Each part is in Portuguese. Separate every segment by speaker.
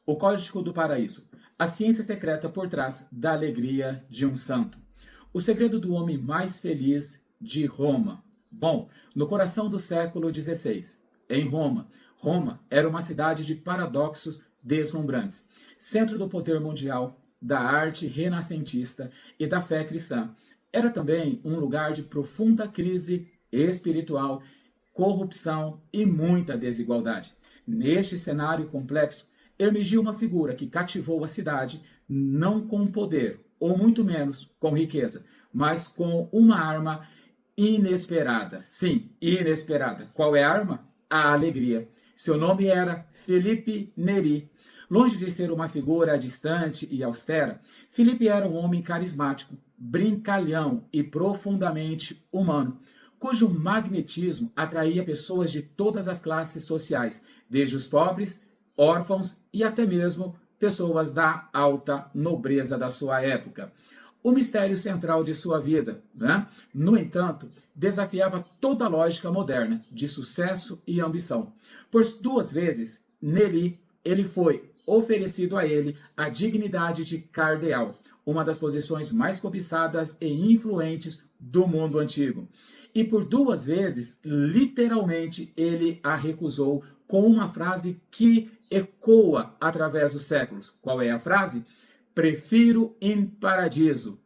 Speaker 1: O Código do Paraíso. A ciência secreta por trás da alegria de um santo. O segredo do homem mais feliz de Roma. Bom, no coração do século XVI, em Roma. Roma era uma cidade de paradoxos deslumbrantes. Centro do poder mundial, da arte renascentista e da fé cristã. Era também um lugar de profunda crise espiritual, corrupção e muita desigualdade. Neste cenário complexo, emergiu uma figura que cativou a cidade, não com poder, ou muito menos com riqueza, mas com uma arma inesperada. Sim, inesperada. Qual é a arma? A alegria. Seu nome era Felipe Neri. Longe de ser uma figura distante e austera, Felipe era um homem carismático, brincalhão e profundamente humano, cujo magnetismo atraía pessoas de todas as classes sociais, desde os pobres, órfãos e até mesmo pessoas da alta nobreza da sua época. O mistério central de sua vida, né? No entanto, desafiava toda a lógica moderna de sucesso e ambição. Por duas vezes, ele foi oferecido a ele a dignidade de cardeal, uma das posições mais cobiçadas e influentes do mundo antigo. E por duas vezes, literalmente, ele a recusou com uma frase que ecoa através dos séculos. Qual é a frase? Prefiro em paradiso.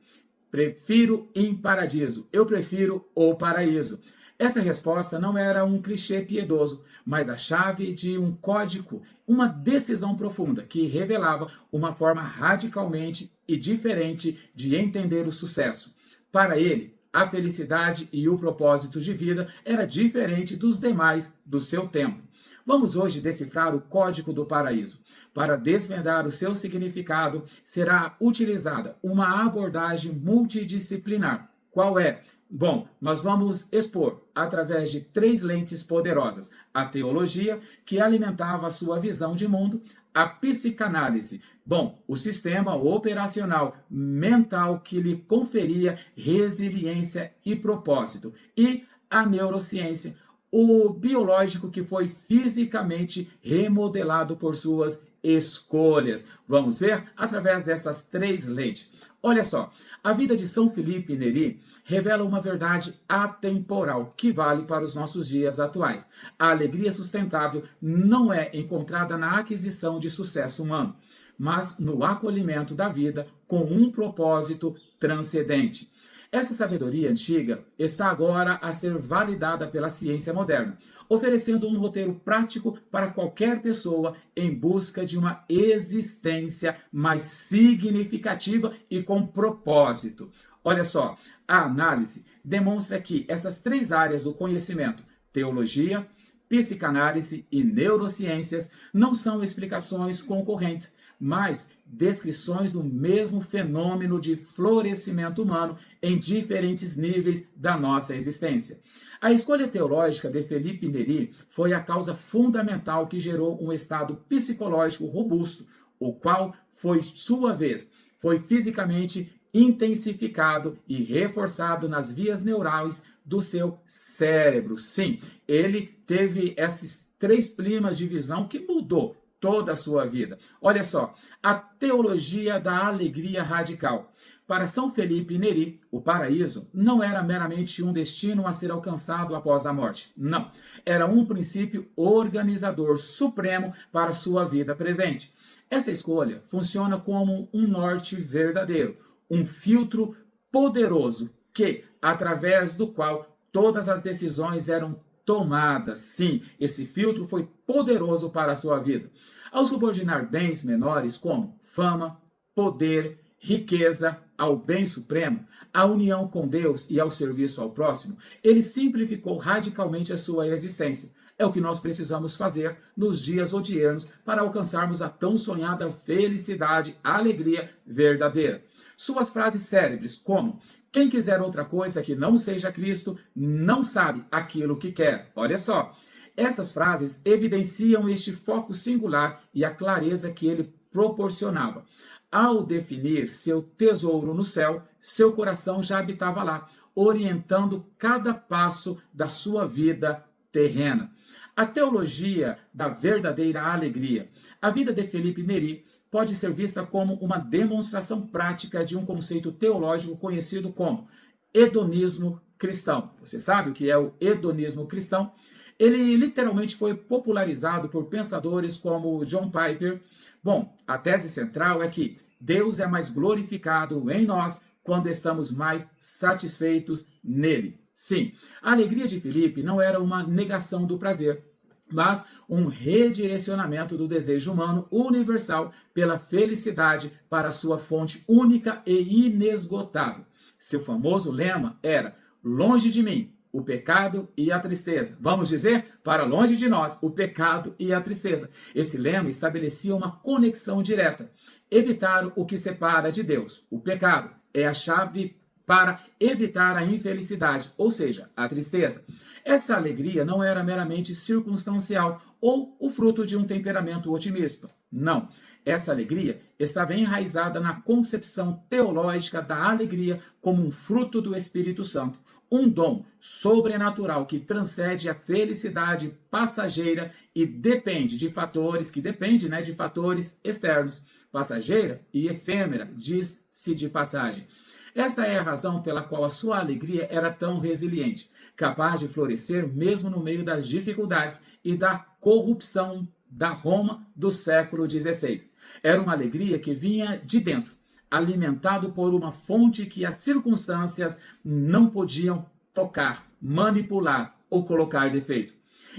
Speaker 1: Prefiro em paradiso. Eu prefiro o paraíso. Essa resposta não era um clichê piedoso, mas a chave de um código, uma decisão profunda que revelava uma forma radicalmente e diferente de entender o sucesso. Para ele, a felicidade e o propósito de vida era diferente dos demais do seu tempo. Vamos hoje decifrar o Código do Paraíso. Para desvendar o seu significado, será utilizada uma abordagem multidisciplinar. Qual é? Bom, nós vamos expor, através de três lentes poderosas, a teologia, que alimentava a sua visão de mundo, a psicanálise, bom, o sistema operacional mental que lhe conferia resiliência e propósito, e a neurociência, o biológico que foi fisicamente remodelado por suas escolhas. Vamos ver através dessas três lentes. Olha só, a vida de São Felipe Neri revela uma verdade atemporal que vale para os nossos dias atuais. A alegria sustentável não é encontrada na aquisição de sucesso humano, mas no acolhimento da vida com um propósito transcendente. Essa sabedoria antiga está agora a ser validada pela ciência moderna, oferecendo um roteiro prático para qualquer pessoa em busca de uma existência mais significativa e com propósito. Olha só, a análise demonstra que essas três áreas do conhecimento, teologia, psicanálise e neurociências, não são explicações concorrentes, mas descrições do mesmo fenômeno de florescimento humano em diferentes níveis da nossa existência. A escolha teológica de Felipe Neri foi a causa fundamental que gerou um estado psicológico robusto, o qual, por sua vez, foi fisicamente intensificado e reforçado nas vias neurais do seu cérebro. Sim, ele teve esses três primas de visão que mudou toda a sua vida. Olha só, a teologia da alegria radical. Para São Felipe Neri, o paraíso não era meramente um destino a ser alcançado após a morte. Não, era um princípio organizador supremo para a sua vida presente. Essa escolha funciona como um norte verdadeiro, um filtro poderoso que, através do qual todas as decisões eram tomadas. Sim, esse filtro foi poderoso para a sua vida. Ao subordinar bens menores como fama, poder, riqueza ao bem supremo, a união com Deus e ao serviço ao próximo, ele simplificou radicalmente a sua existência. É o que nós precisamos fazer nos dias odiernos para alcançarmos a tão sonhada felicidade, alegria verdadeira. Suas frases célebres, como quem quiser outra coisa que não seja Cristo, não sabe aquilo que quer. Olha só, essas frases evidenciam este foco singular e a clareza que ele proporcionava. Ao definir seu tesouro no céu, seu coração já habitava lá, orientando cada passo da sua vida terrena. A teologia da verdadeira alegria. A vida de Felipe Neri pode ser vista como uma demonstração prática de um conceito teológico conhecido como hedonismo cristão. Você sabe o que é o hedonismo cristão? Ele literalmente foi popularizado por pensadores como John Piper. Bom, a tese central é que Deus é mais glorificado em nós quando estamos mais satisfeitos nele. Sim, a alegria de Filipe não era uma negação do prazer, mas um redirecionamento do desejo humano universal pela felicidade para sua fonte única e inesgotável. Seu famoso lema era: longe de mim o pecado e a tristeza. Vamos dizer, para longe de nós o pecado e a tristeza. Esse lema estabelecia uma conexão direta. Evitar o que separa de Deus. O pecado é a chave para evitar a infelicidade, ou seja, a tristeza. Essa alegria não era meramente circunstancial ou o fruto de um temperamento otimista. Não. Essa alegria estava enraizada na concepção teológica da alegria como um fruto do Espírito Santo, um dom sobrenatural que transcende a felicidade passageira e depende de fatores de fatores externos. Passageira e efêmera, diz-se de passagem. Esta é a razão pela qual a sua alegria era tão resiliente, capaz de florescer mesmo no meio das dificuldades e da corrupção da Roma do século XVI. Era uma alegria que vinha de dentro, alimentado por uma fonte que as circunstâncias não podiam tocar, manipular ou colocar defeito.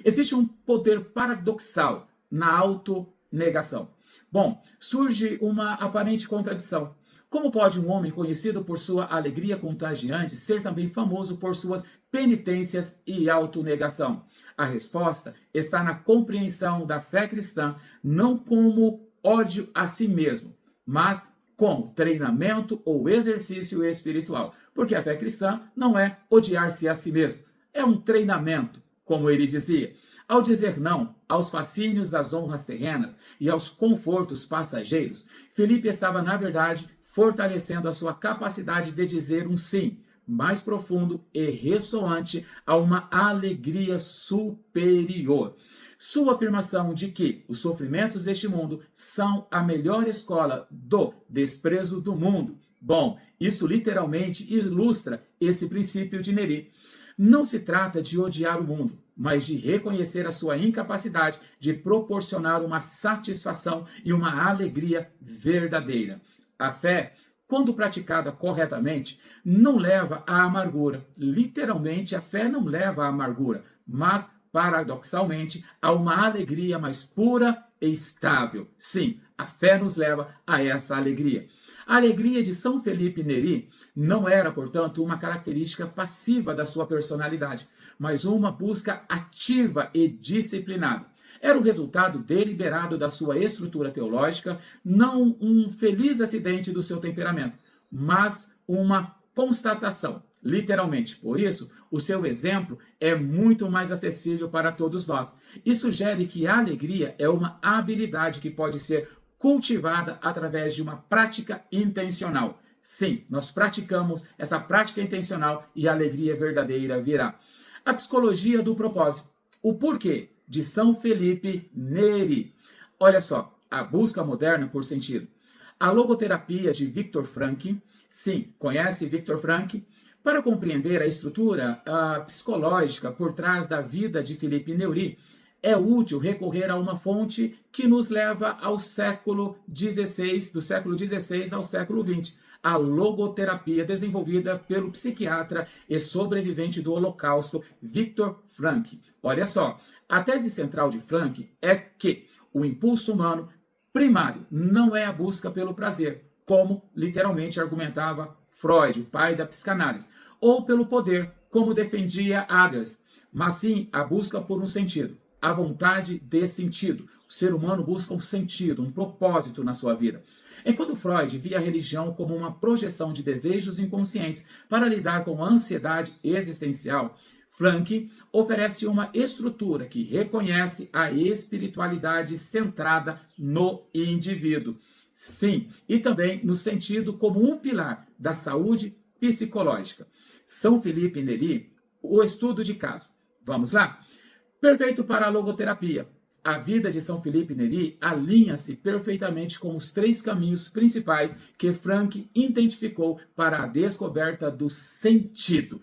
Speaker 1: Existe um poder paradoxal na autonegação. Bom, surge uma aparente contradição. Como pode um homem conhecido por sua alegria contagiante ser também famoso por suas penitências e autonegação? A resposta está na compreensão da fé cristã não como ódio a si mesmo, mas como treinamento ou exercício espiritual. Porque a fé cristã não é odiar-se a si mesmo, é um treinamento, como ele dizia. Ao dizer não aos fascínios das honras terrenas e aos confortos passageiros, Felipe estava, na verdade, fortalecendo a sua capacidade de dizer um sim mais profundo e ressoante a uma alegria superior. Sua afirmação de que os sofrimentos deste mundo são a melhor escola do desprezo do mundo. Bom, isso literalmente ilustra esse princípio de Neri. Não se trata de odiar o mundo, mas de reconhecer a sua incapacidade de proporcionar uma satisfação e uma alegria verdadeira. A fé, quando praticada corretamente, não leva à amargura. Literalmente, a fé não leva à amargura, mas, paradoxalmente, a uma alegria mais pura e estável. Sim, a fé nos leva a essa alegria. A alegria de São Felipe Neri não era, portanto, uma característica passiva da sua personalidade, mas uma busca ativa e disciplinada. Era o resultado deliberado da sua estrutura teológica, não um feliz acidente do seu temperamento, mas uma constatação, literalmente. Por isso, o seu exemplo é muito mais acessível para todos nós e sugere que a alegria é uma habilidade que pode ser cultivada através de uma prática intencional. Sim, nós praticamos essa prática intencional e a alegria verdadeira virá. A psicologia do propósito. O porquê de São Felipe Neri. Olha só, a busca moderna por sentido. A logoterapia de Viktor Frankl. Sim, conhece Viktor Frankl? Para compreender a estrutura psicológica por trás da vida de Felipe Neri, é útil recorrer a uma fonte que nos leva ao século XVI, do século XVI ao século XX, a logoterapia desenvolvida pelo psiquiatra e sobrevivente do Holocausto, Viktor Frankl. Olha só, a tese central de Frankl é que o impulso humano primário não é a busca pelo prazer, como literalmente argumentava Freud, o pai da psicanálise, ou pelo poder, como defendia Adler, mas sim a busca por um sentido. A vontade de sentido. O ser humano busca um sentido, um propósito na sua vida. Enquanto Freud via a religião como uma projeção de desejos inconscientes para lidar com a ansiedade existencial, Frankl oferece uma estrutura que reconhece a espiritualidade centrada no indivíduo. Sim, e também no sentido como um pilar da saúde psicológica. São Felipe Neri, o estudo de caso. Vamos lá? Perfeito para a logoterapia. A vida de São Felipe Neri alinha-se perfeitamente com os três caminhos principais que Frank identificou para a descoberta do sentido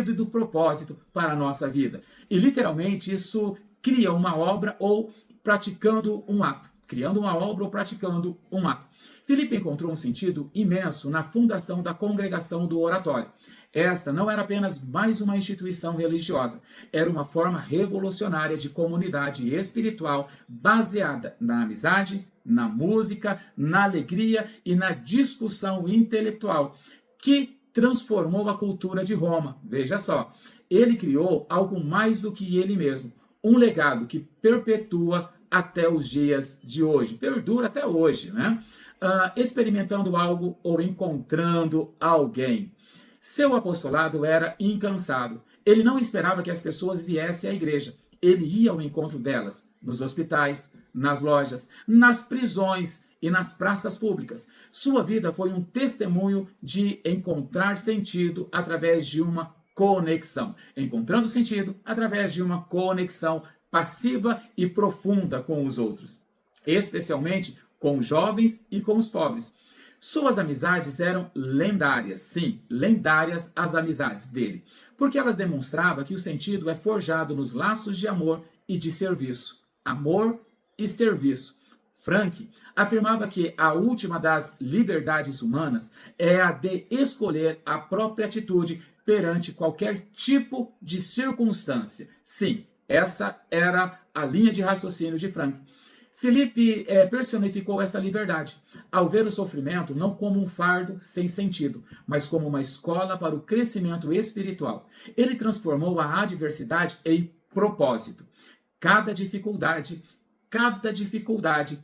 Speaker 1: e do propósito para a nossa vida. E literalmente isso cria uma obra ou praticando um ato. Criando uma obra ou praticando um ato. Felipe encontrou um sentido imenso na fundação da Congregação do Oratório. Esta não era apenas mais uma instituição religiosa, era uma forma revolucionária de comunidade espiritual baseada na amizade, na música, na alegria e na discussão intelectual, que transformou a cultura de Roma. Veja só, ele criou algo mais do que ele mesmo, um legado que perpetua até os dias de hoje, perdura até hoje, né? Experimentando algo ou encontrando alguém. Seu apostolado era incansável. Ele não esperava que as pessoas viessem à igreja. Ele ia ao encontro delas, nos hospitais, nas lojas, nas prisões e nas praças públicas. Sua vida foi um testemunho de encontrar sentido através de uma conexão. Encontrando sentido através de uma conexão passiva e profunda com os outros, especialmente com os jovens e com os pobres. Suas amizades eram lendárias, sim, lendárias as amizades dele, porque elas demonstravam que o sentido é forjado nos laços de amor e de serviço. Amor e serviço. Frank afirmava que a última das liberdades humanas é a de escolher a própria atitude perante qualquer tipo de circunstância. Sim, essa era a linha de raciocínio de Frank. Felipe personificou essa liberdade, ao ver o sofrimento não como um fardo sem sentido, mas como uma escola para o crescimento espiritual. Ele transformou a adversidade em propósito. Cada dificuldade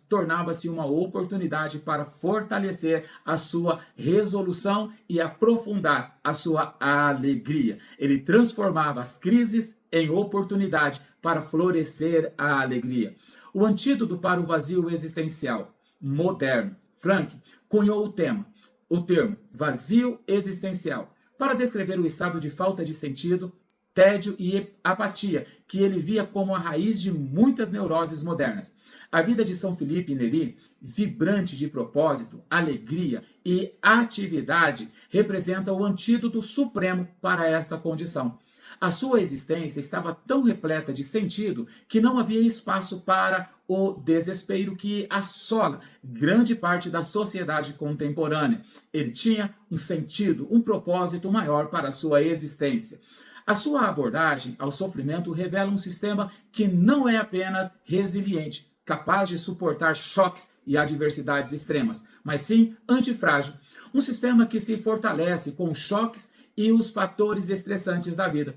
Speaker 1: tornava-se uma oportunidade para fortalecer a sua resolução e aprofundar a sua alegria. Ele transformava as crises em oportunidade para florescer a alegria. O antídoto para o vazio existencial moderno. Frank cunhou o termo vazio existencial, para descrever o estado de falta de sentido, tédio e apatia, que ele via como a raiz de muitas neuroses modernas. A vida de São Felipe Neri, vibrante de propósito, alegria e atividade, representa o antídoto supremo para esta condição. A sua existência estava tão repleta de sentido que não havia espaço para o desespero que assola grande parte da sociedade contemporânea. Ele tinha um sentido, um propósito maior para a sua existência. A sua abordagem ao sofrimento revela um sistema que não é apenas resiliente, capaz de suportar choques e adversidades extremas, mas sim antifrágil. Um sistema que se fortalece com choques e os fatores estressantes da vida.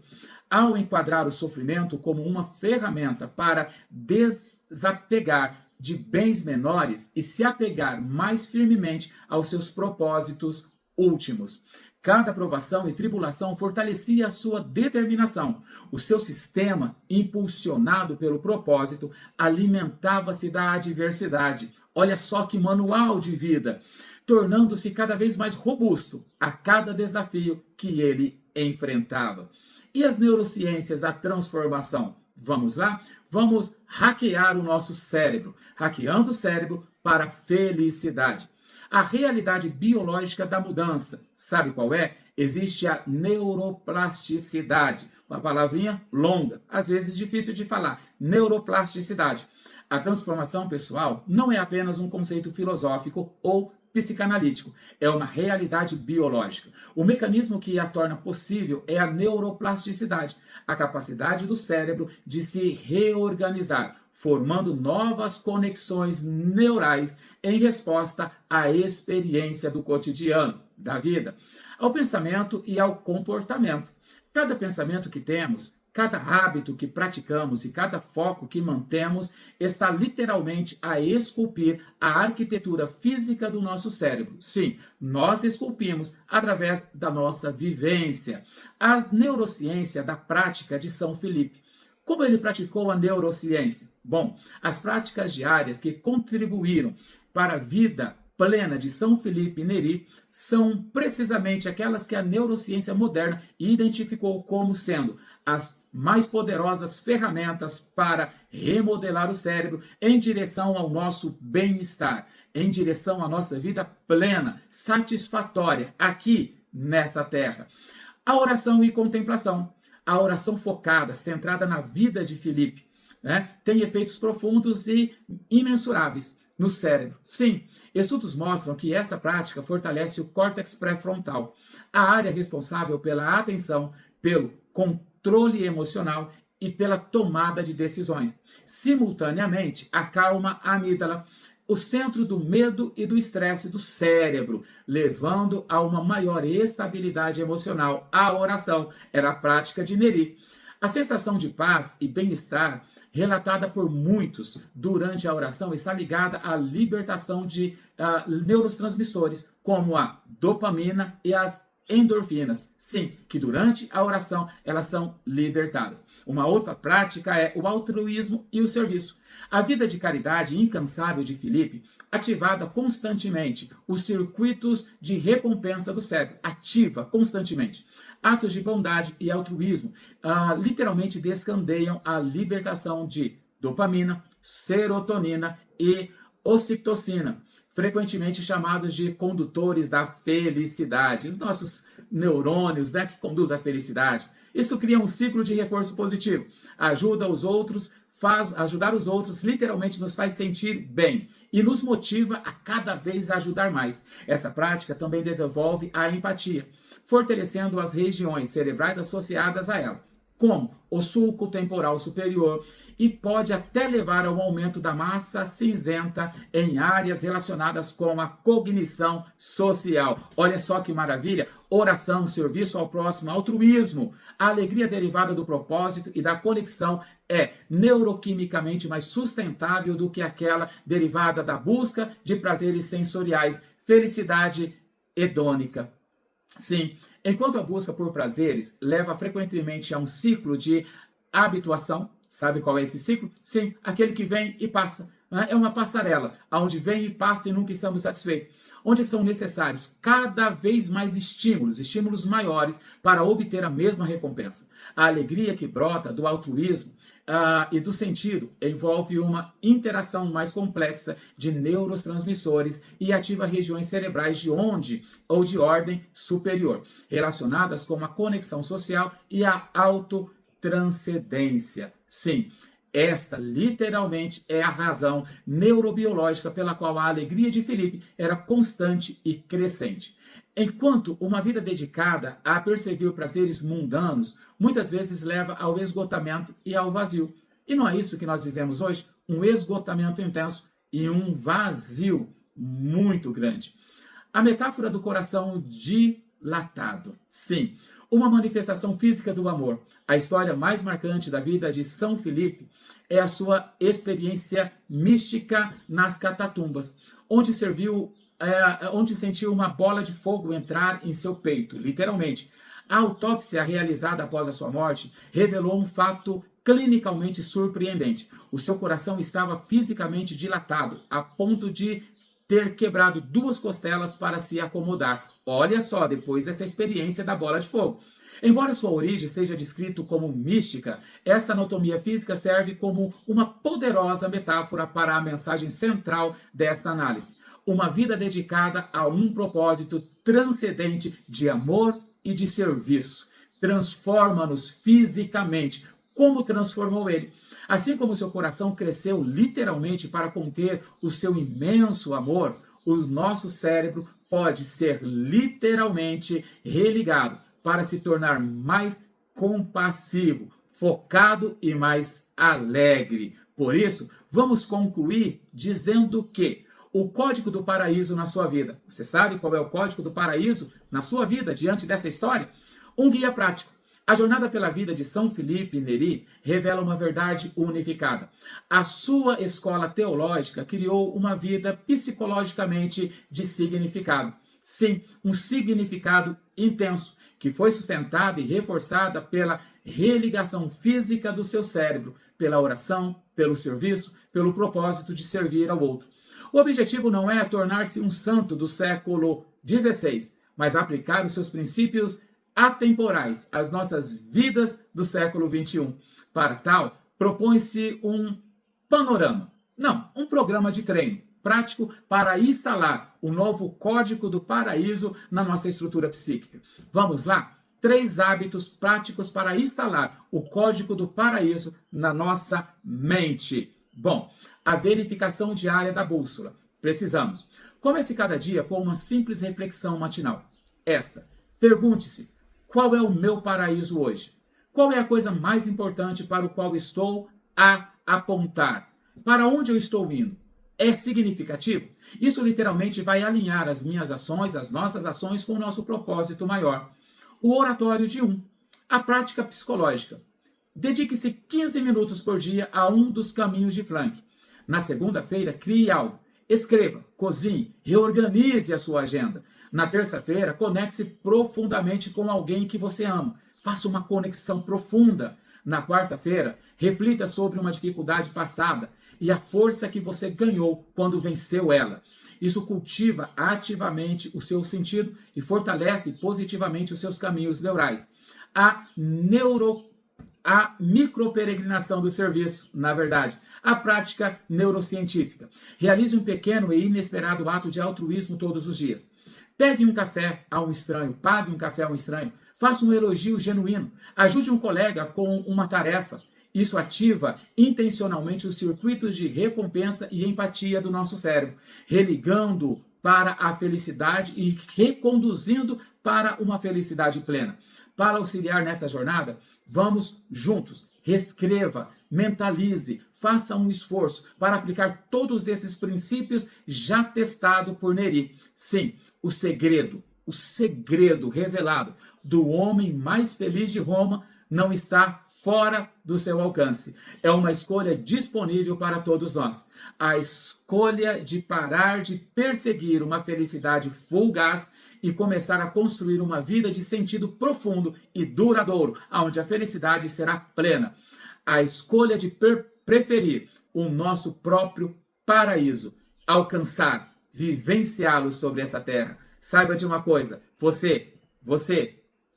Speaker 1: Ao enquadrar o sofrimento como uma ferramenta para desapegar de bens menores e se apegar mais firmemente aos seus propósitos últimos. Cada provação e tribulação fortalecia a sua determinação. O seu sistema, impulsionado pelo propósito, alimentava-se da adversidade. Olha só que manual de vida! Tornando-se cada vez mais robusto a cada desafio que ele enfrentava. E as neurociências da transformação? Vamos lá? Vamos hackear o nosso cérebro, hackeando o cérebro para a felicidade. A realidade biológica da mudança, sabe qual é? Existe a neuroplasticidade, uma palavrinha longa, às vezes difícil de falar, neuroplasticidade. A transformação pessoal não é apenas um conceito filosófico ou psicanalítico, é uma realidade biológica. O mecanismo que a torna possível é a neuroplasticidade, a capacidade do cérebro de se reorganizar, formando novas conexões neurais em resposta à experiência do cotidiano, da vida, ao pensamento e ao comportamento. Cada pensamento que temos, cada hábito que praticamos e cada foco que mantemos está literalmente a esculpir a arquitetura física do nosso cérebro. Sim, nós esculpimos através da nossa vivência. A neurociência da prática de São Felipe. Como ele praticou a neurociência? Bom, as práticas diárias que contribuíram para a vida plena de São Felipe Neri são precisamente aquelas que a neurociência moderna identificou como sendo as mais poderosas ferramentas para remodelar o cérebro em direção ao nosso bem-estar, em direção à nossa vida plena, satisfatória, aqui nessa terra. A oração e contemplação. A oração focada, centrada na vida de Felipe, né, tem efeitos profundos e imensuráveis no cérebro. Sim, estudos mostram que essa prática fortalece o córtex pré-frontal, a área responsável pela atenção, pelo controle emocional e pela tomada de decisões. Simultaneamente, acalma a amígdala, o centro do medo e do estresse do cérebro, levando a uma maior estabilidade emocional. A oração era a prática de Neri. A sensação de paz e bem-estar relatada por muitos durante a oração está ligada à libertação de neurotransmissores, como a dopamina e as endorfinas. Sim, que durante a oração elas são libertadas. Uma outra prática é o altruísmo e o serviço. A vida de caridade incansável de Felipe ativava constantemente os circuitos de recompensa do cérebro. Ativa constantemente. Atos de bondade e altruísmo literalmente descandeiam a libertação de dopamina, serotonina e ocitocina, frequentemente chamados de condutores da felicidade. Os nossos neurônios, né, que conduzem à felicidade. Isso cria um ciclo de reforço positivo. Ajudar os outros literalmente nos faz sentir bem e nos motiva a cada vez ajudar mais. Essa prática também desenvolve a empatia, fortalecendo as regiões cerebrais associadas a ela, como o sulco temporal superior, e pode até levar ao aumento da massa cinzenta em áreas relacionadas com a cognição social. Olha só que maravilha! Oração, serviço ao próximo, altruísmo. A alegria derivada do propósito e da conexão é neuroquimicamente mais sustentável do que aquela derivada da busca de prazeres sensoriais. Felicidade hedônica. Sim, enquanto a busca por prazeres leva frequentemente a um ciclo de habituação. Sabe qual é esse ciclo? Sim, aquele que vem e passa. Né? É uma passarela, onde vem e passa e nunca estamos satisfeitos. Onde são necessários cada vez mais estímulos maiores para obter a mesma recompensa. A alegria que brota do altruísmo e do sentido envolve uma interação mais complexa de neurotransmissores e ativa regiões cerebrais de ordem superior, relacionadas com a conexão social e a autotranscendência. Sim, esta literalmente é a razão neurobiológica pela qual a alegria de Felipe era constante e crescente. Enquanto uma vida dedicada a perseguir prazeres mundanos muitas vezes leva ao esgotamento e ao vazio. E não é isso que nós vivemos hoje? Um esgotamento intenso e um vazio muito grande. A metáfora do coração dilatado. Sim, uma manifestação física do amor. A história mais marcante da vida de São Felipe é a sua experiência mística nas catatumbas, onde sentiu uma bola de fogo entrar em seu peito, literalmente. A autópsia realizada após a sua morte revelou um fato clinicamente surpreendente. O seu coração estava fisicamente dilatado, a ponto de ter quebrado 2 costelas para se acomodar. Olha só, depois dessa experiência da bola de fogo. Embora sua origem seja descrita como mística, esta anatomia física serve como uma poderosa metáfora para a mensagem central desta análise. Uma vida dedicada a um propósito transcendente de amor e de serviço. Transforma-nos fisicamente, como transformou ele. Assim como seu coração cresceu literalmente para conter o seu imenso amor, o nosso cérebro pode ser literalmente religado para se tornar mais compassivo, focado e mais alegre. Por isso, vamos concluir dizendo que o código do paraíso na sua vida. Você sabe qual é o código do paraíso na sua vida diante dessa história? Um guia prático. A jornada pela vida de São Felipe Neri revela uma verdade unificada. A sua escola teológica criou uma vida psicologicamente de significado. Sim, um significado intenso, que foi sustentada e reforçada pela religação física do seu cérebro, pela oração, pelo serviço, pelo propósito de servir ao outro. O objetivo não é tornar-se um santo do século XVI, mas aplicar os seus princípios atemporais às nossas vidas do século XXI. Para tal, propõe-se um panorama, não, um programa de treino prático para instalar o novo código do paraíso na nossa estrutura psíquica. Vamos lá? 3 hábitos práticos para instalar o código do paraíso na nossa mente. Bom, a verificação diária da bússola. Precisamos. Comece cada dia com uma simples reflexão matinal. Pergunte-se, qual é o meu paraíso hoje? Qual é a coisa mais importante para o qual estou a apontar? Para onde eu estou indo? É significativo? Isso literalmente vai alinhar as minhas ações, as nossas ações com o nosso propósito maior. O oratório de 1. A prática psicológica. Dedique-se 15 minutos por dia a um dos caminhos de Frank. Na segunda-feira, crie algo. Escreva, cozinhe, reorganize a sua agenda. Na terça-feira, conecte-se profundamente com alguém que você ama. Faça uma conexão profunda. Na quarta-feira, reflita sobre uma dificuldade passada e a força que você ganhou quando venceu ela. Isso cultiva ativamente o seu sentido e fortalece positivamente os seus caminhos neurais. A microperegrinação do serviço, na verdade, a prática neurocientífica. Realize um pequeno e inesperado ato de altruísmo todos os dias. Pegue um café a um estranho, pague um café a um estranho, faça um elogio genuíno, ajude um colega com uma tarefa. Isso ativa intencionalmente os circuitos de recompensa e empatia do nosso cérebro, religando para a felicidade e reconduzindo para uma felicidade plena. Para auxiliar nessa jornada, vamos juntos. Reescreva, mentalize, faça um esforço para aplicar todos esses princípios já testados por Neri. Sim, o segredo revelado do homem mais feliz de Roma não está fora do seu alcance. É uma escolha disponível para todos nós. A escolha de parar de perseguir uma felicidade fugaz e começar a construir uma vida de sentido profundo e duradouro, onde a felicidade será plena. A escolha de preferir o nosso próprio paraíso, alcançar, vivenciá-lo sobre essa terra. Saiba de uma coisa, você,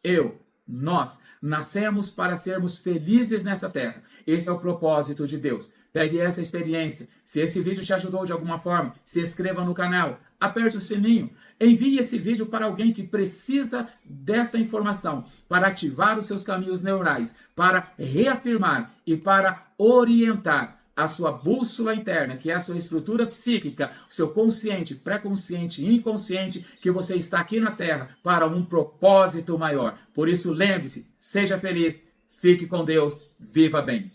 Speaker 1: eu, nós nascemos para sermos felizes nessa terra. Esse é o propósito de Deus. Pegue essa experiência. Se esse vídeo te ajudou de alguma forma, se inscreva no canal, aperte o sininho, envie esse vídeo para alguém que precisa dessa informação, para ativar os seus caminhos neurais, para reafirmar e para orientar a sua bússola interna, que é a sua estrutura psíquica, o seu consciente, pré-consciente e inconsciente, que você está aqui na Terra para um propósito maior. Por isso, lembre-se, seja feliz, fique com Deus, viva bem.